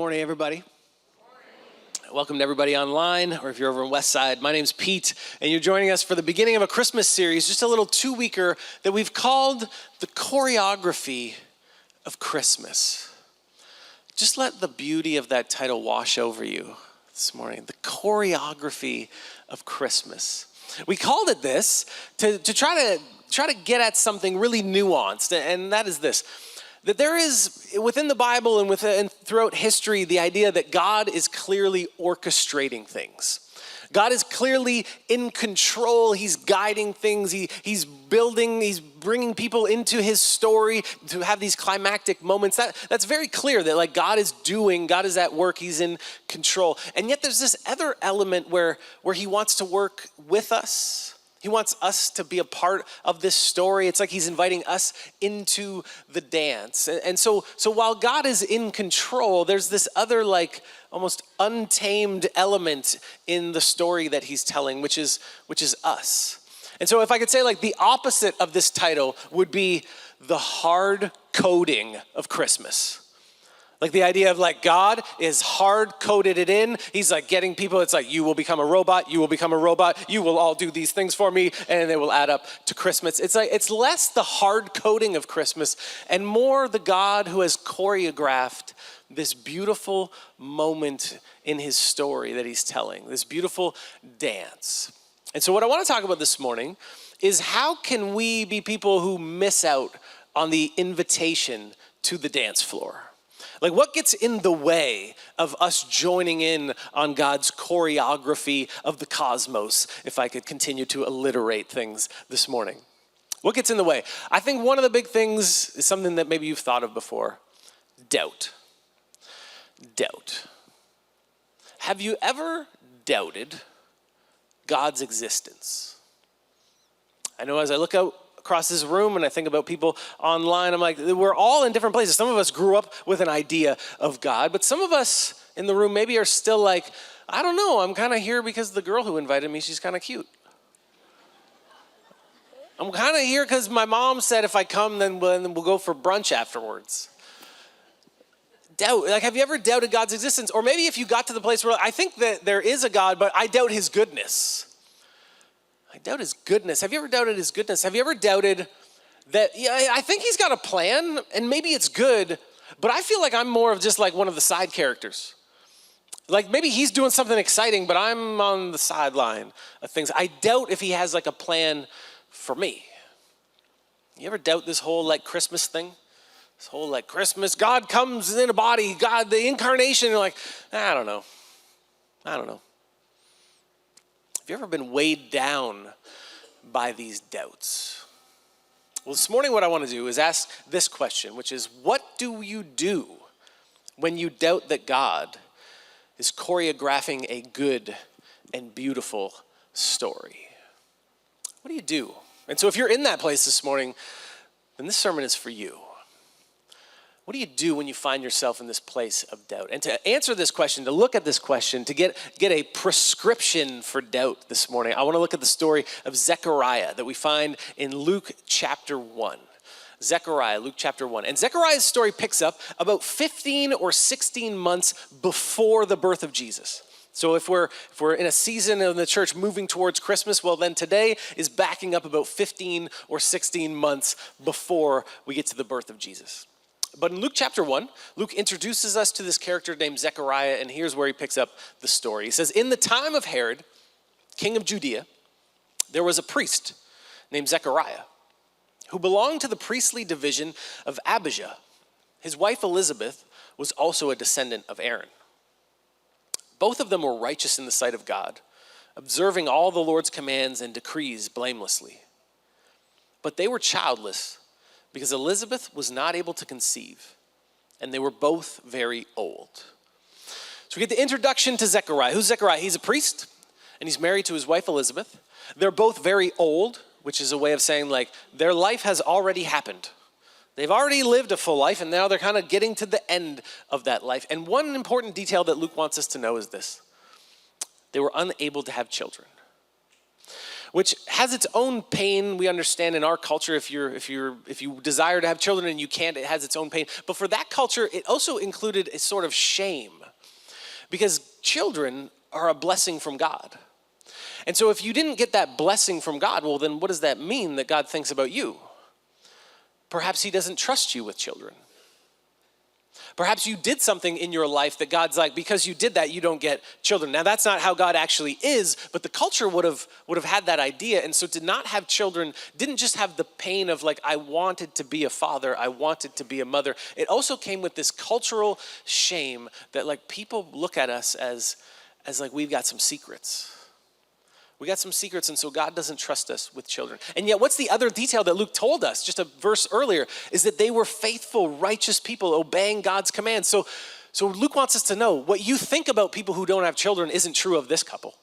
morning, everybody. Welcome to everybody online, or if you're over on West Side. My name's Pete, and you're joining us for the beginning of a Christmas series, just a little two-weeker that we've called the Choreography of Christmas. Just let the beauty of that title wash over you this morning. The Choreography of Christmas. We called it this to try to get at something really nuanced, and that is this. That there is, within the Bible and throughout history, the idea that God is clearly orchestrating things. God is clearly in control. He's guiding things. He's bringing people into his story to have these climactic moments. That's very clear that God is at work. He's in control. And yet there's this other element where he wants to work with us. He wants us to be a part of this story. It's like he's inviting us into the dance. And so while God is in control, there's this other almost untamed element in the story that he's telling, which is us. And so if I could say the opposite of this title would be the hard coding of Christmas. The idea of God is hard-coded it in. He's getting people, it's you will become a robot, you will become a robot, you will all do these things for me, and they will add up to Christmas. It's less the hard coding of Christmas and more the God who has choreographed this beautiful moment in his story that he's telling, this beautiful dance. And so what I want to talk about this morning is how can we be people who miss out on the invitation to the dance floor? What gets in the way of us joining in on God's choreography of the cosmos, if I could continue to alliterate things this morning? What gets in the way? I think one of the big things is something that maybe you've thought of before. Doubt. Doubt. Have you ever doubted God's existence? I know as I look out across this room and I think about people online, I'm we're all in different places. Some of us grew up with an idea of God, but some of us in the room maybe are still I don't know, I'm kind of here because the girl who invited me, she's kind of cute. I'm kind of here because my mom said if I come, then we'll go for brunch afterwards. Doubt, have you ever doubted God's existence? Or maybe if you got to the place where I think that there is a God, but I doubt his goodness. I doubt his goodness. Have you ever doubted his goodness? Have you ever doubted that, I think he's got a plan and maybe it's good, but I feel like I'm more of just one of the side characters. Maybe he's doing something exciting, but I'm on the sideline of things. I doubt if he has a plan for me. You ever doubt this whole Christmas thing? This whole Christmas, God comes in a body, God, the incarnation, you're I don't know. Have you ever been weighed down by these doubts? Well, this morning what I want to do is ask this question, which is, what do you do when you doubt that God is choreographing a good and beautiful story? What do you do? And so if you're in that place this morning, then this sermon is for you. What do you do when you find yourself in this place of doubt? And to answer this question, to look at this question, to get a prescription for doubt this morning, I want to look at the story of Zechariah that we find in Luke chapter 1. Zechariah, Luke chapter 1. And Zechariah's story picks up about 15 or 16 months before the birth of Jesus. So if we're in a season in the church moving towards Christmas, well then today is backing up about 15 or 16 months before we get to the birth of Jesus. But in Luke chapter 1, Luke introduces us to this character named Zechariah, and here's where he picks up the story. He says, in the time of Herod, king of Judea, there was a priest named Zechariah who belonged to the priestly division of Abijah. His wife Elizabeth was also a descendant of Aaron. Both of them were righteous in the sight of God, observing all the Lord's commands and decrees blamelessly. But they were childless, because Elizabeth was not able to conceive, and they were both very old. So we get the introduction to Zechariah. Who's Zechariah? He's a priest, and he's married to his wife Elizabeth. They're both very old, which is a way of saying their life has already happened. They've already lived a full life, and now they're kind of getting to the end of that life. And one important detail that Luke wants us to know is this: they were unable to have children. which has its own pain. We understand in our culture, if you desire to have children and you can't, it has its own pain. But for that culture, it also included a sort of shame, because children are a blessing from God. And so if you didn't get that blessing from God, well, then what does that mean that God thinks about you? Perhaps he doesn't trust you with children. Perhaps you did something in your life that God's like, because you did that, you don't get children. Now, that's not how God actually is, but the culture would have had that idea. And so to not have children didn't just have the pain of like, I wanted to be a father, I wanted to be a mother. It also came with this cultural shame that like people look at us as like we've got some secrets. We got some secrets, and so God doesn't trust us with children. And yet, what's the other detail that Luke told us just a verse earlier is that they were faithful, righteous people obeying God's commands. So Luke wants us to know what you think about people who don't have children isn't true of this couple.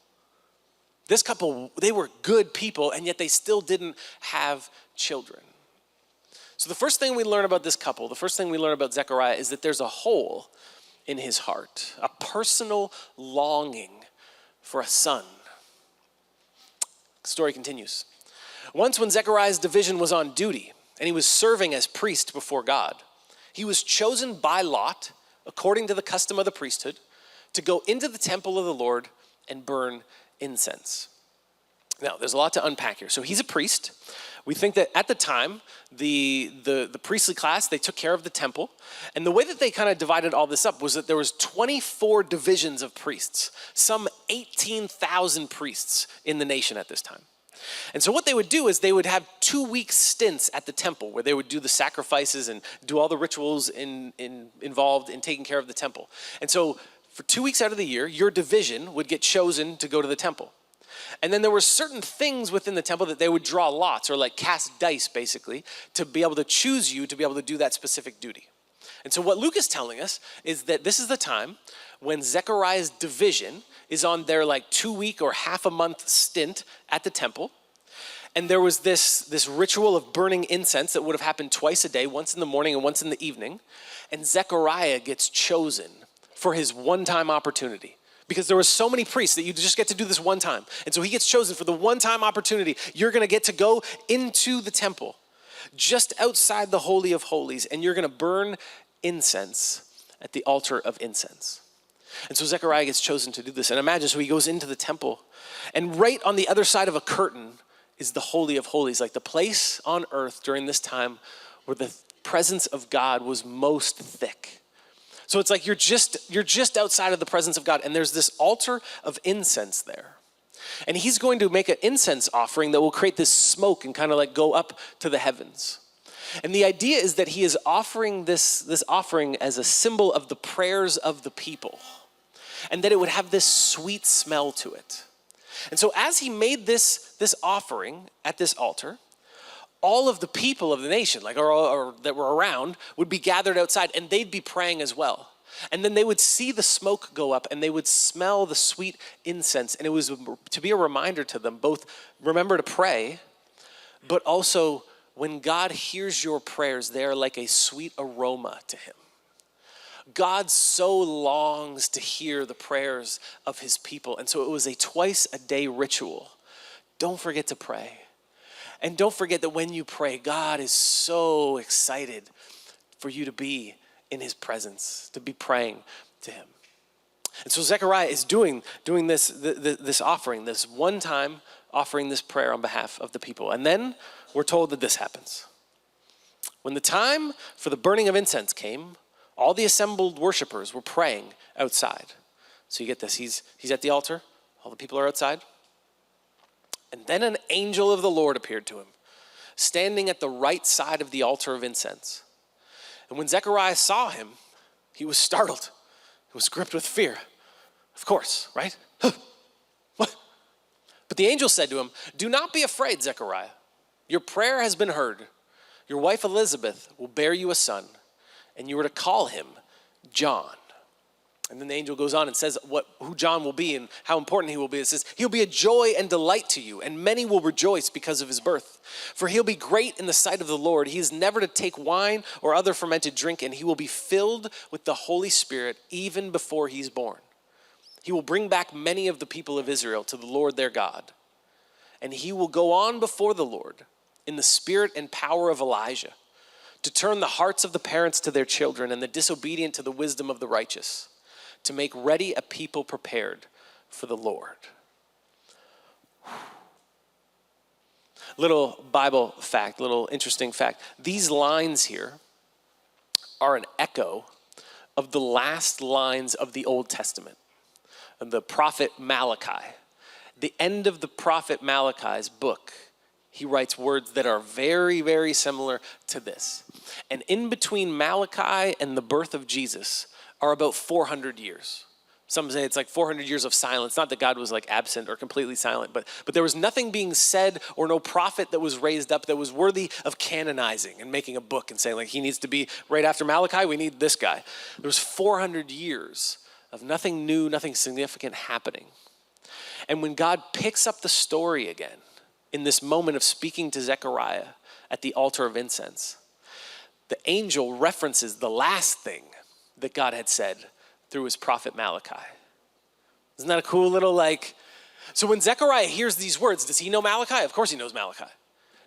This couple, they were good people, and yet they still didn't have children. So the first thing we learn about this couple, the first thing we learn about Zechariah is that there's a hole in his heart, a personal longing for a son. The story continues. Once when Zechariah's division was on duty and he was serving as priest before God, he was chosen by lot, according to the custom of the priesthood, to go into the temple of the Lord and burn incense. Now, there's a lot to unpack here. So he's a priest. We think that at the time, the priestly class, they took care of the temple. And the way that they kind of divided all this up was that there was 24 divisions of priests, some 18,000 priests in the nation at this time. And so what they would do is they would have 2-week stints at the temple where they would do the sacrifices and do all the rituals involved in taking care of the temple. And so for 2 weeks out of the year, your division would get chosen to go to the temple. And then there were certain things within the temple that they would draw lots, or like cast dice basically, to be able to choose you to be able to do that specific duty. And so what Luke is telling us is that this is the time when Zechariah's division is on their like 2-week or half a month stint at the temple. And there was this ritual of burning incense that would have happened twice a day, once in the morning and once in the evening. And Zechariah gets chosen for his one-time opportunity. Because there were so many priests that you just get to do this one time. And so he gets chosen for the one-time opportunity. You're going to get to go into the temple, just outside the Holy of Holies, and you're going to burn incense at the altar of incense. And so Zechariah gets chosen to do this. And imagine, so he goes into the temple, and right on the other side of a curtain is the Holy of Holies, like the place on earth during this time where the presence of God was most thick. So it's like you're just outside of the presence of God, and there's this altar of incense there. And he's going to make an incense offering that will create this smoke and kind of like go up to the heavens. And the idea is that he is offering this offering as a symbol of the prayers of the people, and that it would have this sweet smell to it. And so as he made this offering at this altar, all of the people of the nation, like or that were around, would be gathered outside, and they'd be praying as well. And then they would see the smoke go up, and they would smell the sweet incense. And it was to be a reminder to them, both remember to pray, but also when God hears your prayers, they are like a sweet aroma to him. God so longs to hear the prayers of his people. And so it was a twice-a-day ritual. Don't forget to pray. And don't forget that when you pray, God is so excited for you to be in his presence, to be praying to him. And so Zechariah is doing this offering, this one time offering this prayer on behalf of the people. And then we're told that this happens. When the time for the burning of incense came, all the assembled worshipers were praying outside. So you get this, he's at the altar, all the people are outside. And then an angel of the Lord appeared to him, standing at the right side of the altar of incense. And when Zechariah saw him, he was startled. He was gripped with fear. Of course, right? What? But the angel said to him, "Do not be afraid, Zechariah. Your prayer has been heard. Your wife Elizabeth will bear you a son, and you are to call him John." And then the angel goes on and says who John will be and how important he will be. It says, "He'll be a joy and delight to you, and many will rejoice because of his birth. For he'll be great in the sight of the Lord. He is never to take wine or other fermented drink, and he will be filled with the Holy Spirit even before he's born. He will bring back many of the people of Israel to the Lord their God. and he will go on before the Lord in the spirit and power of Elijah, to turn the hearts of the parents to their children and the disobedient to the wisdom of the righteous, to make ready a people prepared for the Lord. Little Bible fact, little interesting fact. These lines here are an echo of the last lines of the Old Testament, of the prophet Malachi. The end of the prophet Malachi's book, he writes words that are very, very similar to this. And in between Malachi and the birth of Jesus are about 400 years. Some say it's like 400 years of silence. Not that God was like absent or completely silent, but there was nothing being said or no prophet that was raised up that was worthy of canonizing and making a book and saying like he needs to be right after Malachi, we need this guy. There was 400 years of nothing new, nothing significant happening. And when God picks up the story again in this moment of speaking to Zechariah at the altar of incense, the angel references the last thing that God had said through his prophet Malachi. Isn't that a cool little so when Zechariah hears these words, does he know Malachi? Of course he knows Malachi.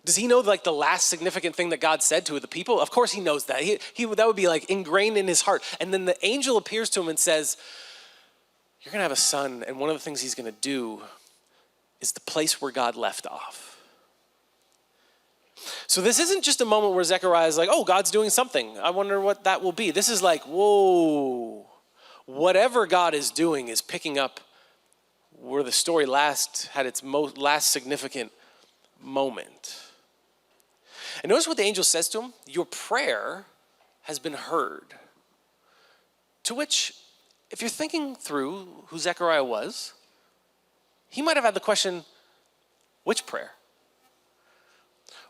Does he know like the last significant thing that God said to the people? Of course he knows that. That would be like ingrained in his heart. And then the angel appears to him and says, you're gonna have a son, and one of the things he's gonna do is the place where God left off. So this isn't just a moment where Zechariah is like, oh, God's doing something. I wonder what that will be. This is like, whoa. Whatever God is doing is picking up where the story had its last significant moment. And notice what the angel says to him. Your prayer has been heard. To which, if you're thinking through who Zechariah was, he might have had the question, which prayer?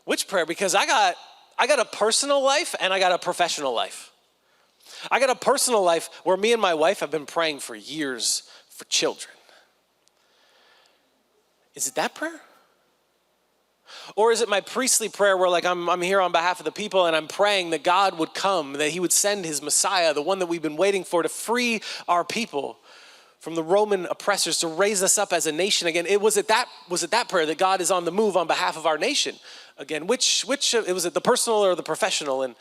Which prayer? Because I got a personal life and I got a professional life. I got a personal life where me and my wife have been praying for years for children. Is it that prayer? Or is it my priestly prayer where like I'm here on behalf of the people and I'm praying that God would come, that he would send his Messiah, the one that we've been waiting for to free our people from the Roman oppressors, to raise us up as a nation again? Was it that prayer that God is on the move on behalf of our nation again? Which was it, the personal or the professional? And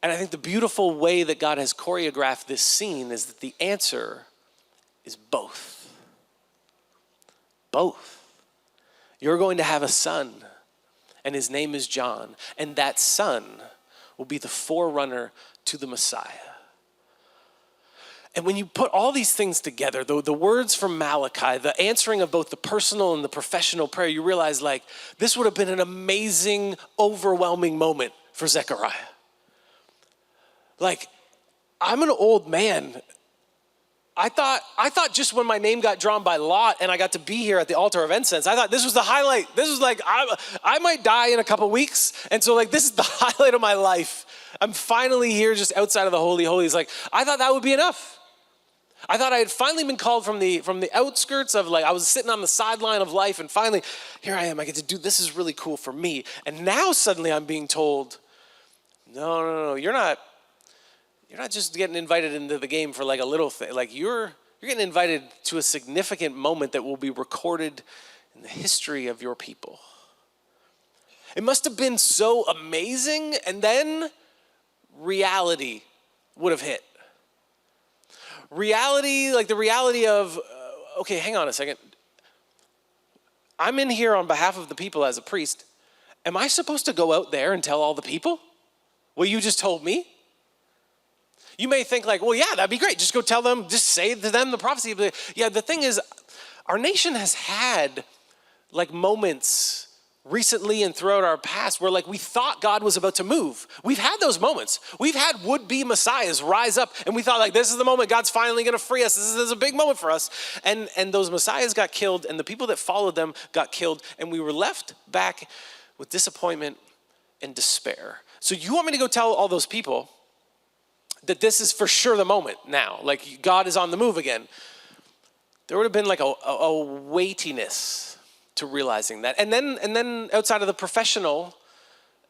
I think the beautiful way that God has choreographed this scene is that the answer is both. Both. You're going to have a son, and his name is John, and that son will be the forerunner to the Messiah. And when you put all these things together, the words from Malachi, the answering of both the personal and the professional prayer, you realize like this would have been an amazing, overwhelming moment for Zechariah. Like, I'm an old man. I thought just when my name got drawn by lot and I got to be here at the altar of incense, I thought this was the highlight. This was like, I might die in a couple weeks. And so like, this is the highlight of my life. I'm finally here just outside of the Holy Holies. Like, I thought that would be enough. I thought I had finally been called from the outskirts of like, I was sitting on the sideline of life and finally, here I am, I get to do, this is really cool for me. And now suddenly I'm being told, no, you're not just getting invited into the game for like a little thing. Like you're getting invited to a significant moment that will be recorded in the history of your people. It must have been so amazing, and then reality would have hit. Reality, like the reality of, okay, hang on a second. I'm in here on behalf of the people as a priest. Am I supposed to go out there and tell all the people what you just told me? You may think like, well, yeah, that'd be great. Just go tell them, just say to them the prophecy. But yeah, the thing is, our nation has had like moments recently and throughout our past where like we thought God was about to move. We've had those moments. We've had would-be messiahs rise up and we thought like, this is the moment God's finally gonna free us. This is a big moment for us. And those messiahs got killed and the people that followed them got killed and we were left back with disappointment and despair. So you want me to go tell all those people that this is for sure the moment now, like God is on the move again? There would have been like a weightiness to realizing that. And then outside of the professional,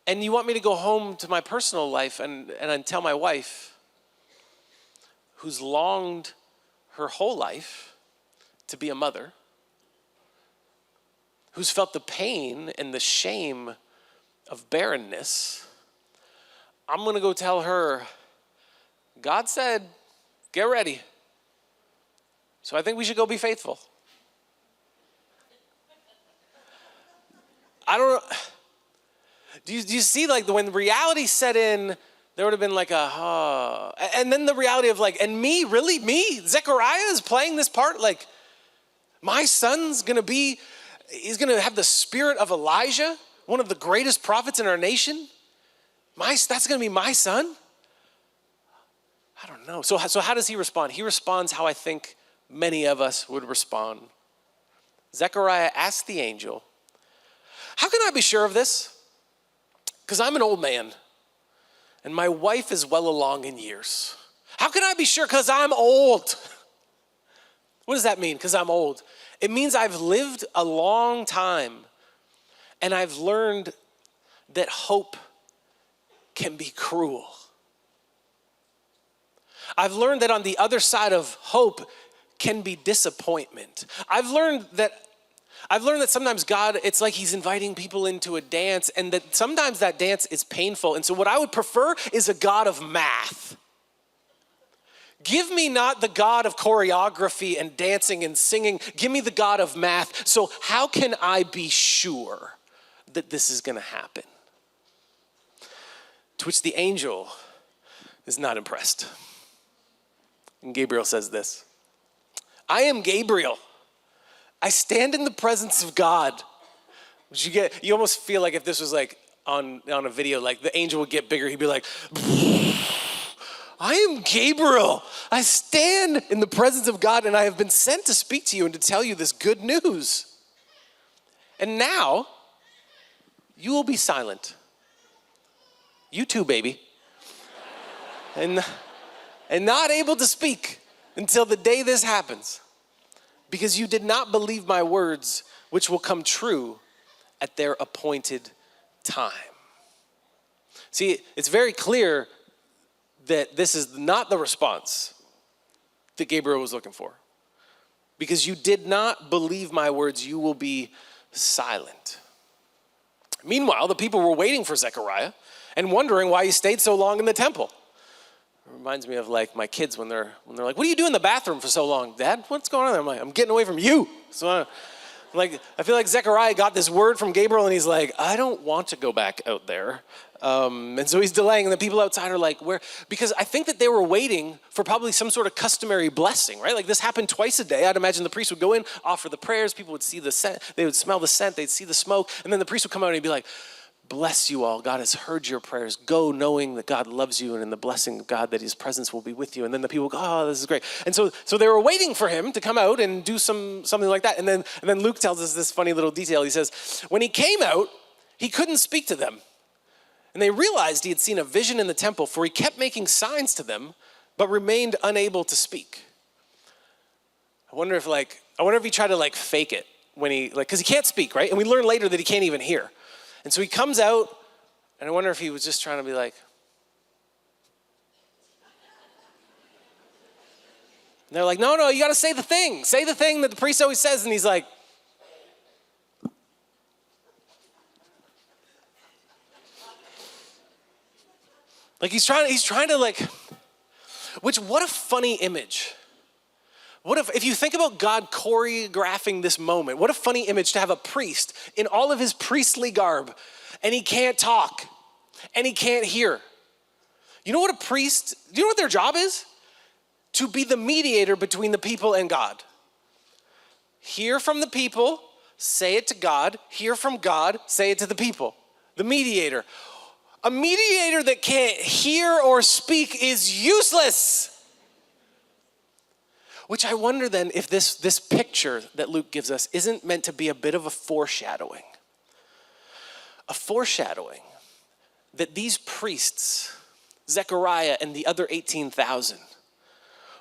and you want me to go home to my personal life and tell my wife, who's longed her whole life to be a mother, who's felt the pain and the shame of barrenness, I'm going to go tell her, God said, get ready. So I think we should go be faithful. I don't know. Do you see, like, when reality set in, there would have been like and then the reality of like, and me, really, me? Zechariah is playing this part? Like, my son's he's gonna have the spirit of Elijah, one of the greatest prophets in our nation? That's gonna be my son? I don't know. So how does he respond? He responds how I think many of us would respond. Zechariah asked the angel, how can I be sure of this? Because I'm an old man, and my wife is well along in years. How can I be sure? Because I'm old. What does that mean, because I'm old? It means I've lived a long time, and I've learned that hope can be cruel. I've learned that on the other side of hope can be disappointment. I've learned that sometimes God, it's like he's inviting people into a dance, and that sometimes that dance is painful. And so what I would prefer is a God of math. Give me not the God of choreography and dancing and singing. Give me the God of math. So how can I be sure that this is going to happen? To which the angel is not impressed. And Gabriel says this, I am Gabriel. I stand in the presence of God. Which you almost feel like if this was like on a video, like the angel would get bigger. He'd be like, I am Gabriel. I stand in the presence of God, and I have been sent to speak to you and to tell you this good news. And now you will be silent. You too, baby. and not able to speak until the day this happens, because you did not believe my words, which will come true at their appointed time. See, it's very clear that this is not the response that Gabriel was looking for. Because you did not believe my words, you will be silent. Meanwhile, the people were waiting for Zechariah and wondering why he stayed so long in the temple. It reminds me of like my kids when they're like, what do you do in the bathroom for so long? Dad, what's going on there? I'm like, I'm getting away from you. So I feel like Zechariah got this word from Gabriel and he's like, I don't want to go back out there. And so he's delaying, and the people outside are like, where? Because I think that they were waiting for probably some sort of customary blessing, right? Like this happened twice a day. I'd imagine the priest would go in, offer the prayers, people would see the scent, they would smell the scent, they'd see the smoke, and then the priest would come out and he'd be like, bless you all. God has heard your prayers. Go knowing that God loves you, and in the blessing of God that his presence will be with you. And then the people go, oh, this is great. And so they were waiting for him to come out and do something like that. And then Luke tells us this funny little detail. He says, when he came out, he couldn't speak to them. And they realized he had seen a vision in the temple, for he kept making signs to them, but remained unable to speak. I wonder if he tried to fake it when because he can't speak, right? And we learn later that he can't even hear. And so he comes out, and I wonder if he was just trying to be like, and they're like, no, you got to say the thing. Say the thing that the priest always says. And he's like, he's trying to what a funny image. What if you think about God choreographing this moment, what a funny image to have a priest in all of his priestly garb, and he can't talk, and he can't hear. You know what do you know what their job is? To be the mediator between the people and God. Hear from the people, say it to God. Hear from God, say it to the people. The mediator. A mediator that can't hear or speak is useless. Which I wonder then if this picture that Luke gives us isn't meant to be a bit of a foreshadowing. A foreshadowing that these priests, Zechariah and the other 18,000,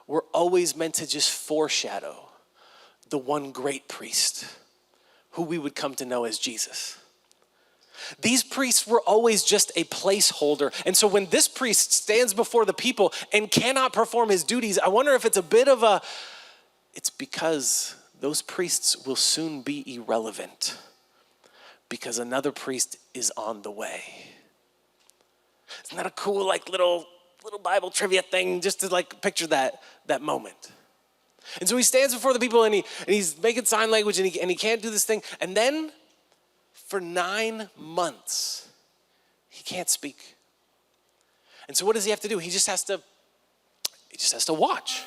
were always meant to just foreshadow the one great priest who we would come to know as Jesus. These priests were always just a placeholder. And so when this priest stands before the people and cannot perform his duties, I wonder if it's it's because those priests will soon be irrelevant because another priest is on the way. Isn't that a cool little Bible trivia thing just to picture that moment? And so he stands before the people and he's making sign language and he can't do this thing. And then for 9 months, he can't speak. And so what does he have to do? He just has to watch.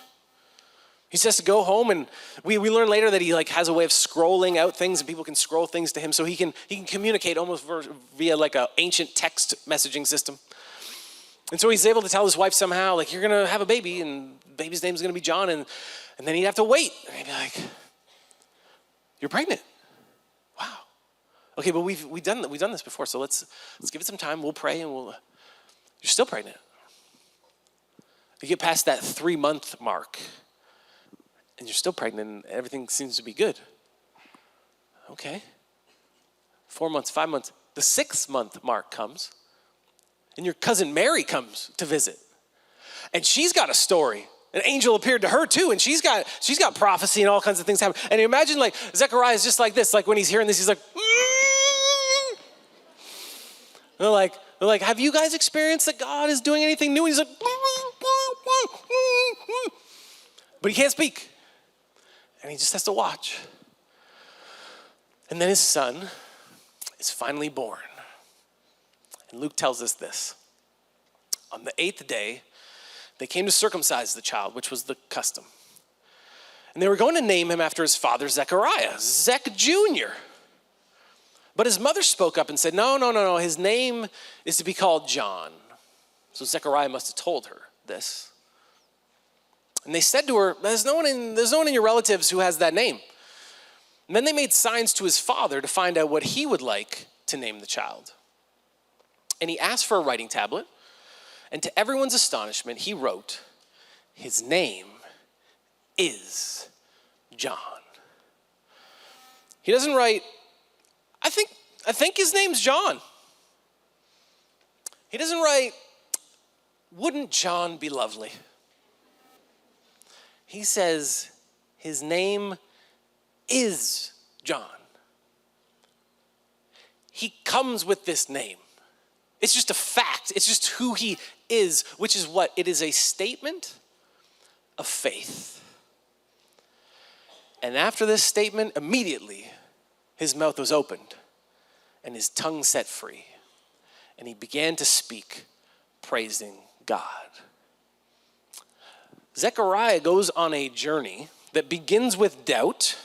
He just has to go home, and we learn later that he has a way of scrolling out things and people can scroll things to him so he can communicate almost via an ancient text messaging system. And so he's able to tell his wife somehow, you're going to have a baby and the baby's name is going to be John. And then he'd have to wait. And he'd be like, you're pregnant. Wow. Okay, but we've done this before, so let's give it some time. We'll pray and you're still pregnant. You get past that 3-month mark and you're still pregnant and everything seems to be good. Okay. 4 months, 5 months. The 6th-month mark comes and your cousin Mary comes to visit. And she's got a story. An angel appeared to her too, and she's got prophecy and all kinds of things happen. And imagine Zechariah is just like this, when he's hearing this, he's like, they're like, have you guys experienced that God is doing anything new? And he's like, but he can't speak. And he just has to watch. And then his son is finally born. And Luke tells us this. On the 8th day, they came to circumcise the child, which was the custom. And they were going to name him after his father, Zechariah, Zech Jr. But his mother spoke up and said, no, his name is to be called John. So Zechariah must have told her this. And they said to her, there's no one in your relatives who has that name. And then they made signs to his father to find out what he would like to name the child. And he asked for a writing tablet. And to everyone's astonishment, he wrote, his name is John. He doesn't write, I think his name's John. He doesn't write, wouldn't John be lovely? He says, his name is John. He comes with this name. It's just a fact. It's just who he is, which is what? It is a statement of faith. And after this statement, immediately his mouth was opened and his tongue set free. And he began to speak, praising God. Zechariah goes on a journey that begins with doubt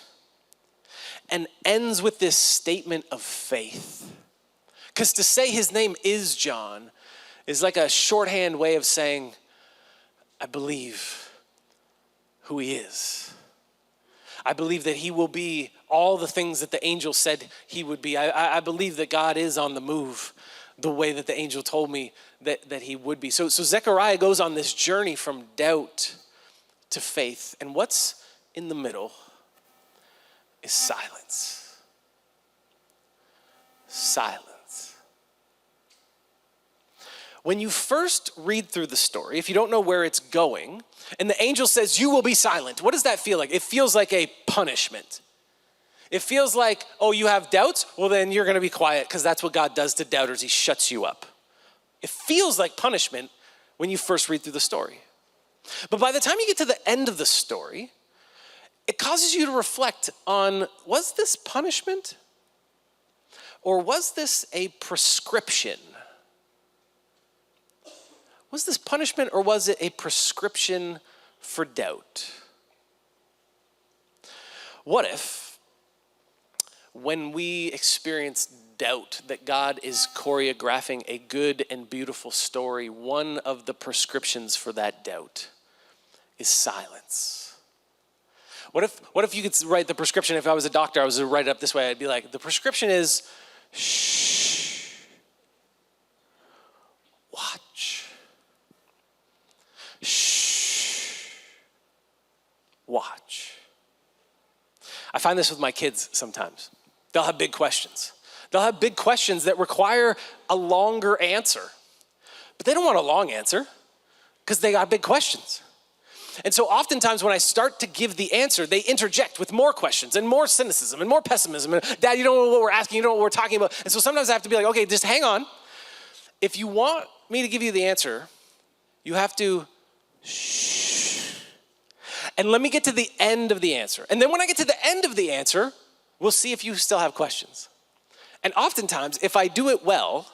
and ends with this statement of faith. Because to say his name is John is like a shorthand way of saying, I believe who he is. I believe that he will be all the things that the angel said he would be. I believe that God is on the move the way that the angel told me that he would be. So Zechariah goes on this journey from doubt to faith. And what's in the middle is silence. Silence. When you first read through the story, if you don't know where it's going, and the angel says, you will be silent, what does that feel like? It feels like a punishment. It feels like, oh, you have doubts? Well, then you're going to be quiet because that's what God does to doubters. He shuts you up. It feels like punishment when you first read through the story. But by the time you get to the end of the story, it causes you to reflect on, was this punishment? Or was this a prescription? Was this punishment or was it a prescription for doubt? What if, when we experience doubt that God is choreographing a good and beautiful story, one of the prescriptions for that doubt is silence? What if you could write the prescription? If I was a doctor, I was to write it up this way. I'd be like, the prescription is shh, watch. Shh, watch. I find this with my kids sometimes. They'll have big questions. They'll have big questions that require a longer answer. But they don't want a long answer because they got big questions. And so oftentimes when I start to give the answer, they interject with more questions and more cynicism and more pessimism. And Dad, you don't know what we're asking, you don't know what we're talking about. And so sometimes I have to be like, okay, just hang on. If you want me to give you the answer, you have to shh. And let me get to the end of the answer. And then when I get to the end of the answer, we'll see if you still have questions. And oftentimes, if I do it well,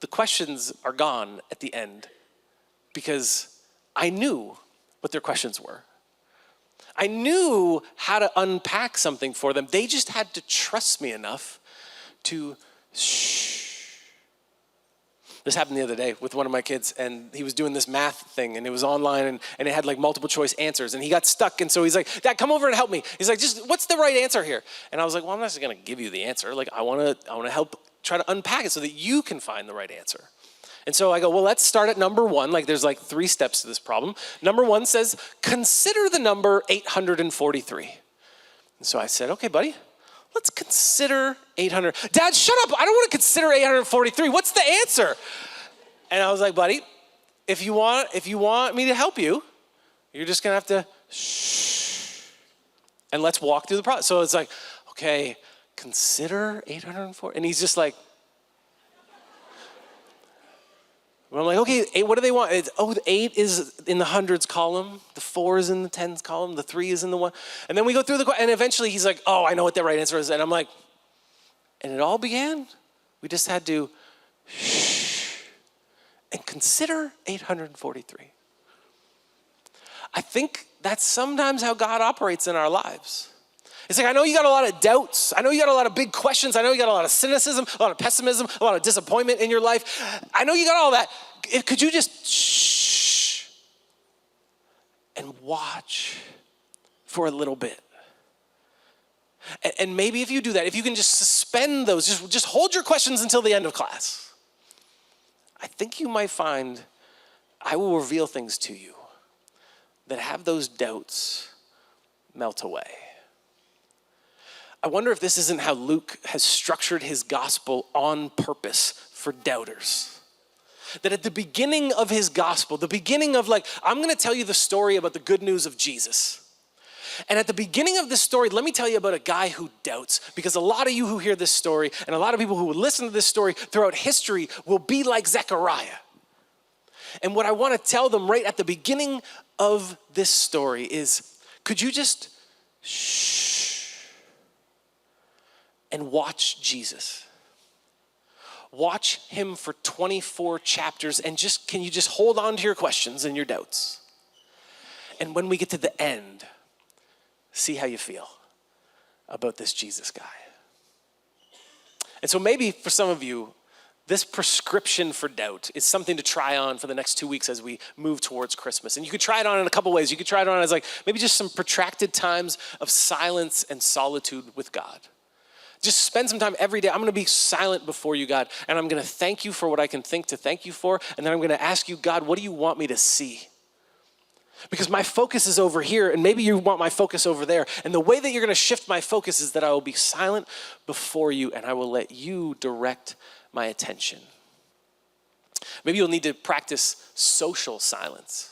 the questions are gone at the end because I knew what their questions were. I knew how to unpack something for them. They just had to trust me enough to shh. This happened the other day with one of my kids, and he was doing this math thing, and it was online, and it had like multiple choice answers, and he got stuck, and so he's like, Dad, come over and help me. He's like, just what's the right answer here? And I was like, well, I'm not just gonna give you the answer. Like, I wanna help try to unpack it so that you can find the right answer. And so I go, well, let's start at number one. Like, there's like 3 steps to this problem. Number 1 says, consider the number 843. And so I said, okay, buddy, let's consider 800. Dad, shut up. I don't want to consider 843. What's the answer? And I was like, buddy, if you want me to help you, you're just going to have to shh. And let's walk through the process. So it's like, okay, consider 804. And he's just like, well, I'm like, okay, what do they want? The 8 is in the hundreds column. The 4 is in the tens column. The 3 is in the 1. And then we go through and eventually he's like, oh, I know what the right answer is. And I'm like, and it all began. We just had to shh and consider 843. I think that's sometimes how God operates in our lives. It's like, I know you got a lot of doubts. I know you got a lot of big questions. I know you got a lot of cynicism, a lot of pessimism, a lot of disappointment in your life. I know you got all that. Could you just shh and watch for a little bit? And maybe if you do that, if you can just suspend those, just hold your questions until the end of class, I think you might find I will reveal things to you that have those doubts melt away. I wonder if this isn't how Luke has structured his gospel on purpose for doubters. That at the beginning of his gospel, the beginning of I'm gonna tell you the story about the good news of Jesus. And at the beginning of this story, let me tell you about a guy who doubts, because a lot of you who hear this story and a lot of people who would listen to this story throughout history will be like Zechariah. And what I wanna tell them right at the beginning of this story is, could you just shh and watch Jesus? Watch him for 24 chapters and can you just hold on to your questions and your doubts? And when we get to the end, see how you feel about this Jesus guy. And so maybe for some of you, this prescription for doubt is something to try on for the next 2 weeks as we move towards Christmas. And you could try it on in a couple ways. You could try it on as maybe just some protracted times of silence and solitude with God. Just spend some time every day. I'm gonna be silent before you, God, and I'm gonna thank you for what I can think to thank you for, and then I'm gonna ask you, God, what do you want me to see? Because my focus is over here, and maybe you want my focus over there. And the way that you're gonna shift my focus is that I will be silent before you, and I will let you direct my attention. Maybe you'll need to practice social silence.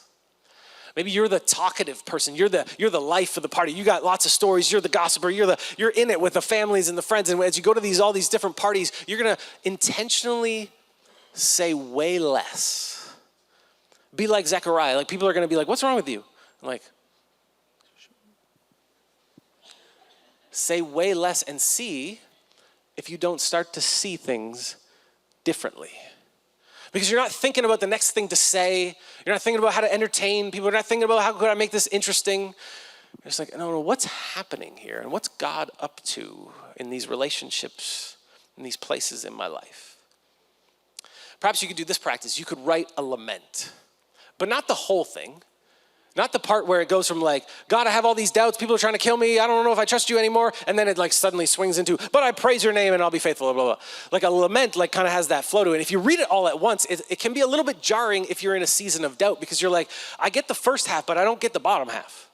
Maybe you're the talkative person. You're the life of the party. You got lots of stories. You're the gossiper. You're in it with the families and the friends. And as you go to all these different parties, you're gonna intentionally say way less. Be like Zechariah. People are gonna be like, what's wrong with you? I'm say way less and see if you don't start to see things differently. Because you're not thinking about the next thing to say. You're not thinking about how to entertain people. You're not thinking about how could I make this interesting. You're just no, what's happening here? And what's God up to in these relationships, in these places in my life? Perhaps you could do this practice. You could write a lament, but not the whole thing. Not the part where it goes from God, I have all these doubts. People are trying to kill me. I don't know if I trust you anymore. And then it suddenly swings into, but I praise your name and I'll be faithful, blah, blah, blah. A lament kind of has that flow to it. If you read it all at once, it can be a little bit jarring if you're in a season of doubt because you're I get the first half, but I don't get the bottom half.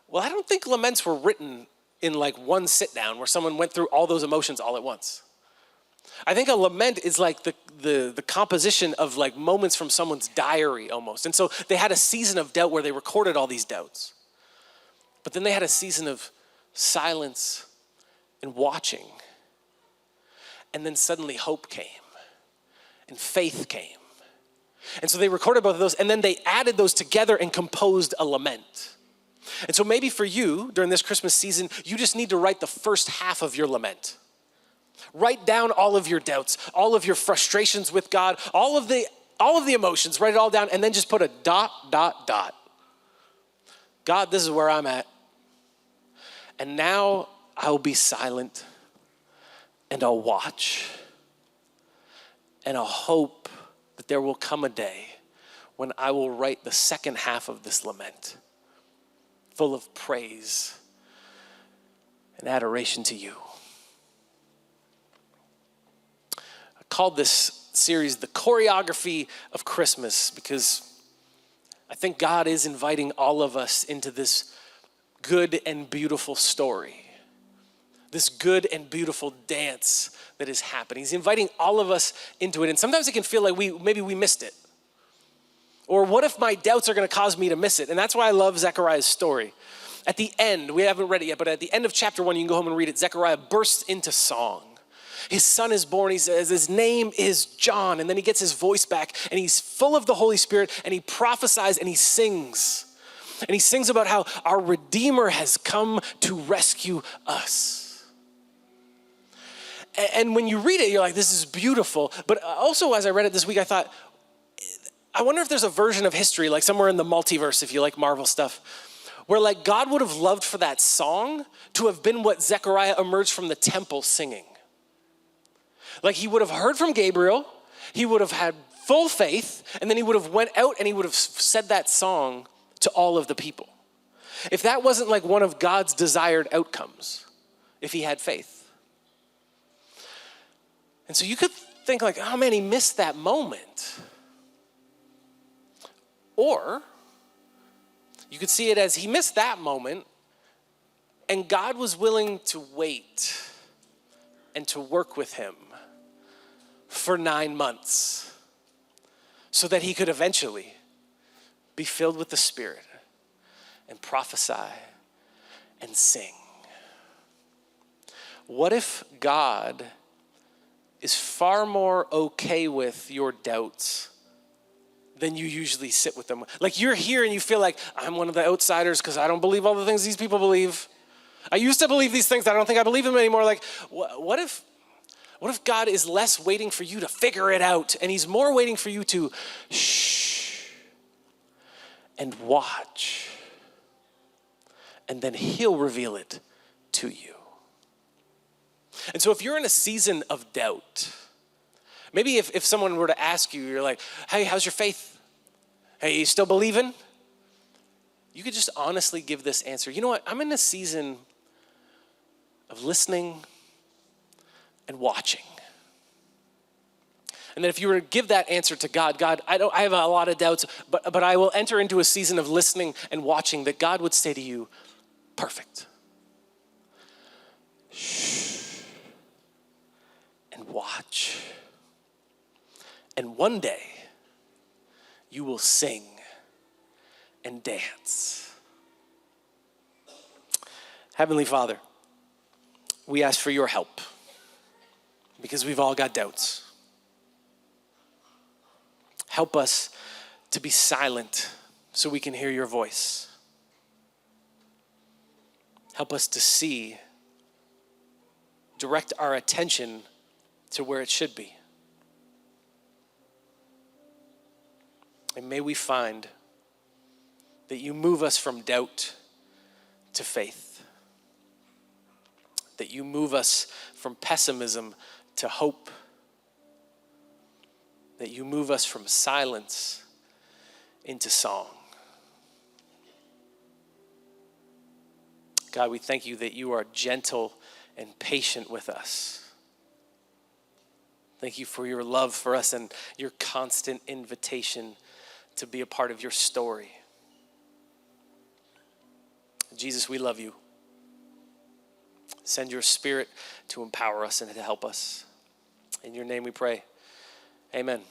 Well, I don't think laments were written in one sit down where someone went through all those emotions all at once. I think a lament is like the composition of like moments from someone's diary almost. And so they had a season of doubt where they recorded all these doubts. But then they had a season of silence and watching. And then suddenly hope came and faith came. And so they recorded both of those, and then they added those together and composed a lament. And so maybe for you during this Christmas season, you just need to write the first half of your lament. Write down all of your doubts, all of your frustrations with God, all of the emotions, write it all down, and then just put a ... God, this is where I'm at. And now I'll be silent and I'll watch and I'll hope that there will come a day when I will write the second half of this lament, full of praise and adoration to you. I called this series the Choreography of Christmas because I think God is inviting all of us into this good and beautiful story, this good and beautiful dance that is happening. He's inviting all of us into it, and sometimes it can feel like maybe we missed it. Or what if my doubts are going to cause me to miss it? And that's why I love Zechariah's story. At the end, we haven't read it yet, but at the end of chapter 1, you can go home and read it. Zechariah bursts into song. His son is born. He says his name is John. And then he gets his voice back and he's full of the Holy Spirit and he prophesies and he sings. And he sings about how our Redeemer has come to rescue us. And when you read it, you're like, this is beautiful. But also as I read it this week, I thought, I wonder if there's a version of history, like somewhere in the multiverse, if you like Marvel stuff, where like God would have loved for that song to have been what Zechariah emerged from the temple singing. Like he would have heard from Gabriel, he would have had full faith, and then he would have went out and he would have said that song to all of the people. If that wasn't like one of God's desired outcomes, if he had faith. And so you could think like, oh man, he missed that moment. Or you could see it as he missed that moment and God was willing to wait and to work with him for 9 months so that he could eventually be filled with the Spirit and prophesy and sing. What if God is far more okay with your doubts than you usually sit with them? Like you're here and you feel like I'm one of the outsiders because I don't believe all the things these people believe. I used to believe these things. I don't think I believe them anymore. Like what if God is less waiting for you to figure it out and he's more waiting for you to shh and watch, and then he'll reveal it to you. And so if you're in a season of doubt, maybe if someone were to ask you, you're like, hey, how's your faith? Hey, you still believing? You could just honestly give this answer. You know what? I'm in a season of listening and watching. And then if you were to give that answer to God, I have a lot of doubts, but I will enter into a season of listening and watching, that God would say to you, perfect. Shh. And watch. And one day, you will sing and dance. Heavenly Father, we ask for your help because we've all got doubts. Help us to be silent so we can hear your voice. Help us to see, direct our attention to where it should be. And may we find that you move us from doubt to faith. That you move us from pessimism to hope. That you move us from silence into song. God, we thank you that you are gentle and patient with us. Thank you for your love for us and your constant invitation to be a part of your story. Jesus, we love you. Send your Spirit to empower us and to help us. In your name we pray. Amen.